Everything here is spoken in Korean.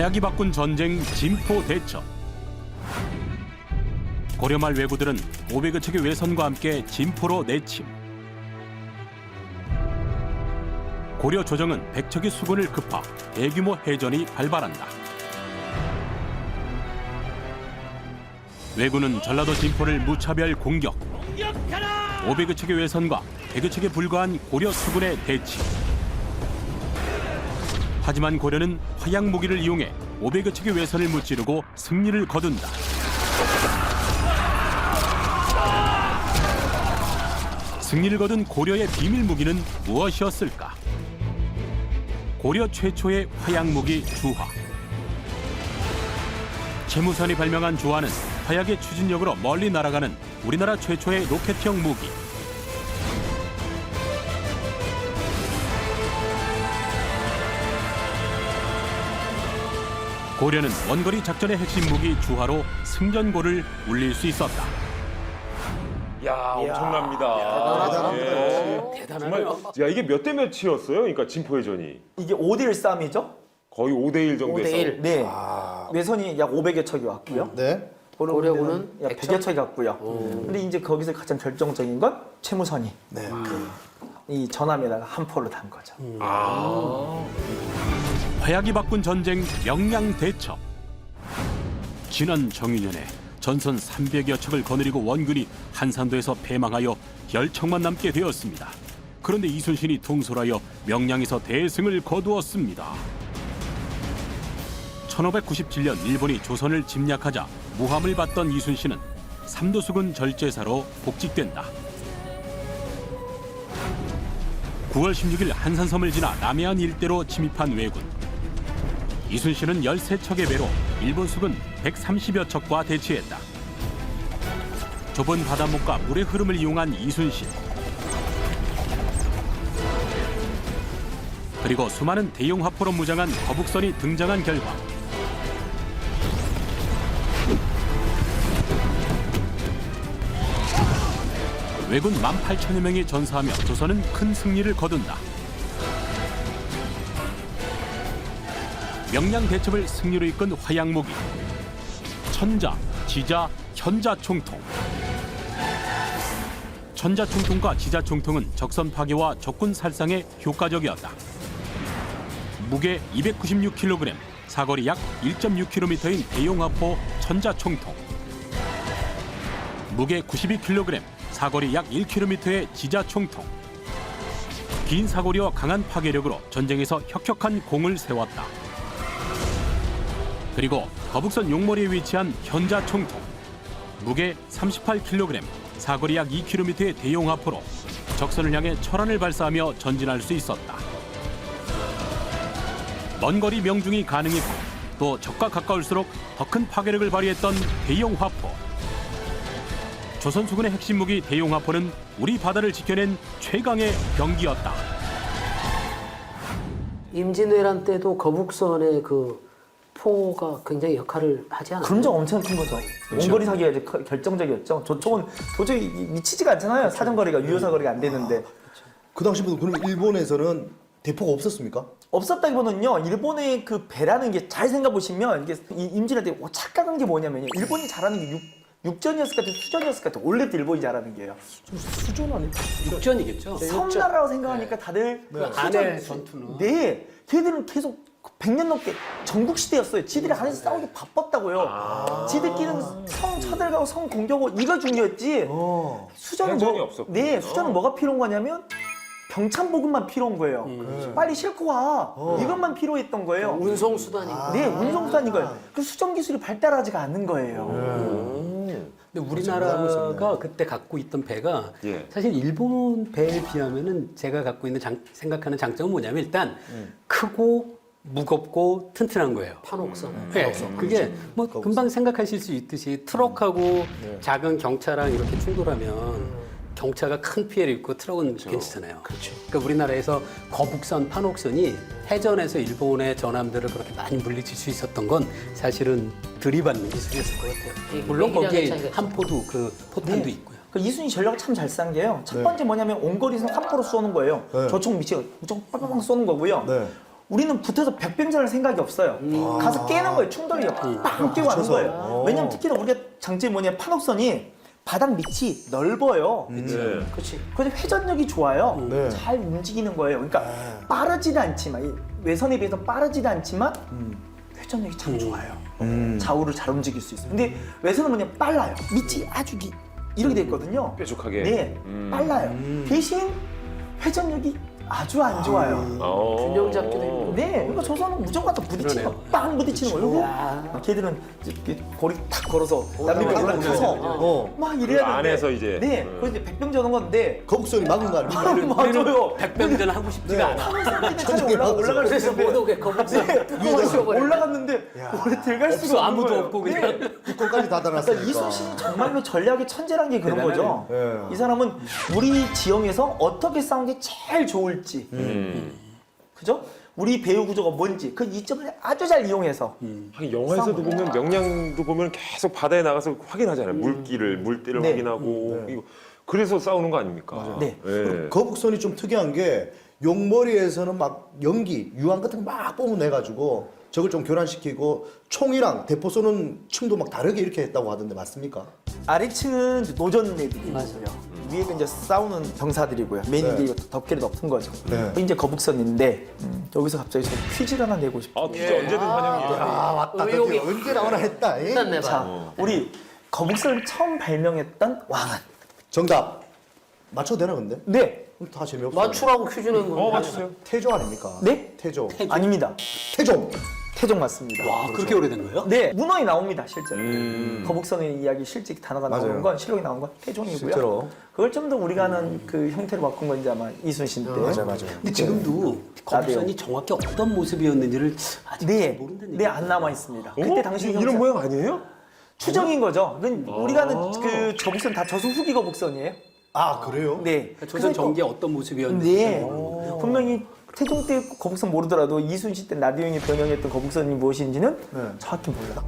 화약이 바꾼 전쟁 진포 대첩. 고려 말 왜구들은 오베그 측의 외선과 함께 진포로 내침. 고려 조정은 백척의 수군을 급파 대규모 해전이 발발한다. 왜구는 전라도 진포를 무차별 공격. 오베그 측의 외선과 백유 측에 불과한 고려 수군의 대치. 하지만 고려는 화약 무기를 이용해 오베그 측의 외선을 무찌르고 승리를 거둔다. 승리를 거둔 고려의 비밀 무기는 무엇이었을까? 고려 최초의 화약 무기 주화. 채무선이 발명한 주화는 화약의 추진력으로 멀리 날아가는 우리나라 최초의 로켓형 무기. 고려는 원거리 작전의 핵심 무기 주화로 승전고를 울릴 수 있었다. 야, 엄청납니다. 대단하네요. 정말, 야, 이게 몇 대 몇이었어요? 그러니까 진포해전이 이게 5대1 싸움이죠? 거의 5대1 정도의 5대1. 싸움. 네. 외선이 약 500여 척이 왔고요. 네. 고려군은 약 100여 척이 왔고요. 근데 이제 거기서 가장 결정적인 건 채무선이 네. 이 전함에다가 한 포를 단 거죠. 화약이 바꾼 전쟁 명량 대첩. 지난 정유년에 전선 300여 척을 거느리고 원군이 한산도에서 패망하여 10척만 남게 되었습니다. 그런데 이순신이 통솔하여 명량에서 대승을 거두었습니다. 1597년 일본이 조선을 침략하자 무함을 받던 이순신은 삼도수군 절제사로 복직된다. 9월 16일 한산섬을 지나 남해안 일대로 침입한 왜군. 이순신은 13척의 배로 일본 수군 130여 척과 대치했다. 좁은 바닷목과 물의 흐름을 이용한 이순신. 그리고 수많은 대용 화포로 무장한 거북선이 등장한 결과 왜군 18,000여 명이 전사하며 조선은 큰 승리를 거둔다. 명량 대첩을 승리로 이끈 화약 무기. 천자, 지자, 현자 총통. 천자 총통과 지자 총통은 적선 파괴와 적군 살상에 효과적이었다. 무게 296kg, 사거리 약 1.6km인 대용 화포 천자 총통. 무게 92kg, 사거리 약 1km의 지자 총통. 긴 사거리와 강한 파괴력으로 전쟁에서 혁혁한 공을 세웠다. 그리고 거북선 용머리에 위치한 현자 총통. 무게 38kg, 사거리 약 2km의 대용 화포로 적선을 향해 철안을 발사하며 전진할 수 있었다. 먼 거리 명중이 가능했고 또 적과 가까울수록 더 큰 파괴력을 발휘했던 대용 화포. 조선 수군의 핵심 무기 대용 화포는 우리 바다를 지켜낸 최강의 병기였다. 임진왜란 때도 거북선의 그 포가 굉장히 역할을 하지 않았나요? 그런 적 엄청 큰 거죠. 원거리 사기가 이제 결정적이었죠. 조총은 도저히 미치지가 않잖아요. 사정거리가 유효사거리가 안 되는데. 그 당시부터 그러면 일본에서는 대포가 없었습니까? 없었다기보다는요, 일본의 그 배라는 게 잘 생각해 보시면 이게 임진할 때 착각한 게 뭐냐면요, 일본이 잘하는 게 육전이었을 것 같아요, 수전이었을 것 같아요. 원래도 일본이 잘하는 게요. 수전 아니에요? 육전이겠죠. 섬나라라고 생각하니까 다들 그 안에 전투는. 네, 걔들은 계속 100년 넘게 전국시대였어요. 지들이 안에서 싸우기 바빴다고요. 지들끼리는 성 쳐들어가고 성 공격하고 이거 중요했지. 수전은 해전이 없었군요. 네, 수전은 뭐가 필요한 거냐면 병참 보급만 필요한 거예요. 빨리 싣고 와. 이것만 필요했던 거예요. 운송 수단이. 네, 운송수단인 거예요. 그 수전 기술이 발달하지가 않는 거예요. 근데 우리나라가 그때 갖고 있던 배가 예. 사실 일본 배에 비하면은 제가 갖고 있는 생각하는 장점은 뭐냐면 일단 크고 무겁고 튼튼한 거예요. 판옥선. 네. 그게 뭐 금방 생각하실 수 있듯이 트럭하고 작은 경차랑 이렇게 충돌하면 경차가 큰 피해를 입고 트럭은 괜찮잖아요. 그렇죠. 그러니까 우리나라에서 거북선, 판옥선이 해전에서 일본의 전함들을 그렇게 많이 물리칠 수 있었던 건 사실은 들이받는 기술이었을 것 같아요. 물론 거기에 함포도 그 포탄도 있고요. 그 이순이 전략을 참 잘 싼 게요. 첫 번째 뭐냐면 원거리에서 함포로 쏘는 거예요. 조총 미치고 무조건 빵빵 쏘는 거고요. 네. 우리는 붙어서 벽병전할 생각이 없어요. 가서 깨는 거예요. 충돌이 빵 뛰고 하는 거예요. 왜냐면 특히나 우리가 장점이 뭐냐, 판옥선이 바닥 밑이 넓어요. 네. 그렇지. 근데 회전력이 좋아요. 네. 잘 움직이는 거예요. 그러니까 빠르지도 않지만 이 외선에 비해서 빠르지도 않지만 회전력이 참 좋아요. 좌우를 잘 움직일 수 있어요. 근데 외선은 뭐냐, 빨라요. 밑이 아주 이렇게 돼 있거든요. 뾰족하게. 네, 빨라요. 대신 회전력이 아주 안 좋아요. 균형 잡기도 힘들고. 네, 그러니까 조선은 무조건 또 부딪히는 거, 빵 부딪히는 거예요. 걔들은 이렇게 고리 탁 걸어서 남들 올라가서 막 이래야 되는데. 안에서 이제. 네, 그래서 이제 백병전 하는 건데. 거북선이 막은 거 아닙니까? 맞아요. 백병전 하고 싶지가 않아. 천천히 올라갈 수 그래서 못 있는데. 오게 거북선 올라갔는데 원래 들어갈 수가 없는 아무도 거예요. 없고 그냥. 네. 두꺼까지 다 그러니까 달았으니까. 이순신이 정말로 전략의 천재란 게 그런 대단하네. 거죠. 예. 이 사람은 우리 지형에서 어떻게 싸우는 게 제일 좋을지, 그죠? 우리 배후 구조가 뭔지 그 이점을 아주 잘 이용해서 하긴 영화에서도 보면 명량도 보면 계속 바다에 나가서 확인하잖아요. 물길을 네. 확인하고 이거 그래서 싸우는 거 아닙니까? 네. 예. 거북선이 좀 특이한 게 용머리에서는 막 연기, 유황 같은 거 막 뿜어내가지고 적을 좀 교란시키고 총이랑 대포 쏘는 층도 막 다르게 이렇게 했다고 하던데 맞습니까? 아래층은 이제 노전네들이 맞아요. 위에가 이제 싸우는 병사들이고요. 맨 네. 위에 덮개를 덮은 거죠. 네. 이제 거북선인데 여기서 갑자기 저 퀴즈를 하나 내고 싶어요. 아, 진짜 언제든 환영이에요. 아 맞다. 의욕이- 드디어 언제 나오나 했다. 잉? 일단 내봐. 자, 우리 거북선을 처음 발명했던 왕은? 정답 맞춰도 되나 근데? 네, 다 재미없어. 맞추라고 퀴즈 낸 건데. 맞추세요. 태조 아닙니까? 네? 태조. 아닙니다. 태종. 태종 맞습니다. 와, 그렇게 오래된 거예요? 네, 문헌이 나옵니다 실제로. 거북선의 이야기 실제 단어가 나오는 맞아요. 건 실록이 나온 건 태종이고요. 실제로. 그걸 좀 더 우리가 아는 그 형태로 바꾼 건 이제 아마 이순신 때. 맞아요. 근데 지금도 거북선이 정확히 어떤 모습이었는지를 아직 잘 네, 모른다는 네, 얘기예요. 안 남아 있습니다. 어? 그때 당시 이런 모양 아니에요? 추정인 거죠. 우리가 아는 그 거북선 다 저수 후기 거북선이에요. 아 그래요? 네. 조선 그래서 전기에 어떤 모습이었는지. 네. 분명히 태종 때 거북선 모르더라도 이순신 때 나대용이 변형했던 거북선이 무엇인지는 네. 정확히 몰라.